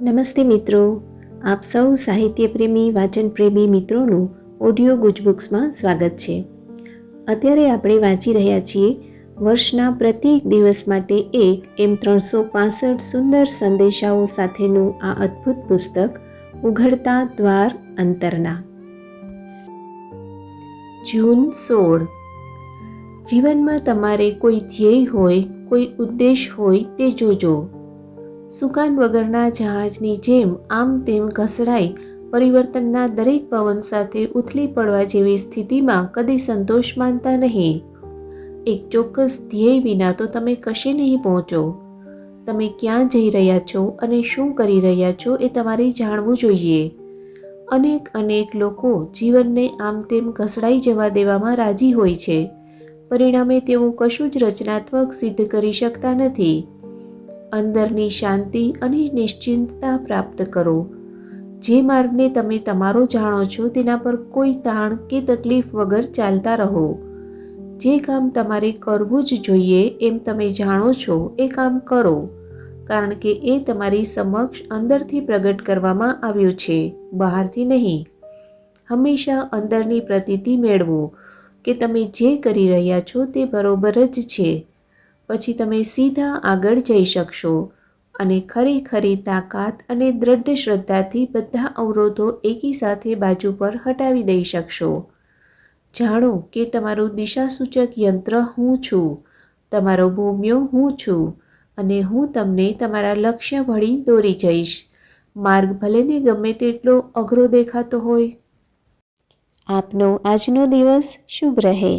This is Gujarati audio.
નમસ્તે મિત્રો, આપ સૌ સાહિત્ય પ્રેમી વાચન પ્રેમી મિત્રોનું ઓડિયો ગુજબુક્સમાં સ્વાગત છે. અત્યારે આપણે વાંચી રહ્યા છીએ વર્ષના પ્રત્યેક દિવસ માટે એક એમ 365 સુંદર સંદેશાઓ સાથેનું આ અદ્ભુત પુસ્તક ઉઘડતા દ્વાર અંતરના. જૂન 16. જીવનમાં તમારે કોઈ ધ્યેય હોય, કોઈ ઉદ્દેશ હોય તે જોજો. સુકાન વગરના જહાજની જેમ આમ તેમ ઘસડાઈ પરિવર્તનના દરેક પવન સાથે ઉથલી પડવા જેવી સ્થિતિમાં કદી સંતોષ માનતા નહીં. એક ચોક્કસ ધ્યેય વિના તો તમે કશે નહીં પહોંચો. તમે ક્યાં જઈ રહ્યા છો અને શું કરી રહ્યા છો એ તમારે જાણવું જોઈએ. અનેક લોકો જીવનને આમ તેમ ઘસડાઈ જવા દેવામાં રાજી હોય છે. પરિણામે તેઓ કશું જ રચનાત્મક સિદ્ધ કરી શકતા નથી. અંદરની શાંતિ અને નિશ્ચિંતતા પ્રાપ્ત કરો. જે માર્ગને તમે તમારો જાણો છો તેના પર કોઈ તાણ કે તકલીફ વગર ચાલતા રહો. જે કામ તમારે કરવું જ જોઈએ એમ તમે જાણો છો એ કામ કરો, કારણ કે એ તમારી સમક્ષ અંદરથી પ્રગટ કરવામાં આવ્યું છે, બહારથી નહીં. હંમેશા અંદરની પ્રતીતિ મેળવો કે તમે જે કરી રહ્યા છો તે બરોબર જ છે. પછી તમે સીધા આગળ જઈ શકશો અને ખરી તાકાત અને દ્રઢ શ્રદ્ધાથી બધા અવરોધો એકી સાથે બાજુ પર હટાવી દઈ શકશો. જાણો કે તમારું દિશાસૂચક યંત્ર હું છું, તમારો ભૂમ્યો હું છું અને હું તમને તમારા લક્ષ્ય વળી દોરી જઈશ. માર્ગ ભલેને ગમે તેટલો અઘરો દેખાતો હોય. આપનો આજનો દિવસ શુભ રહે.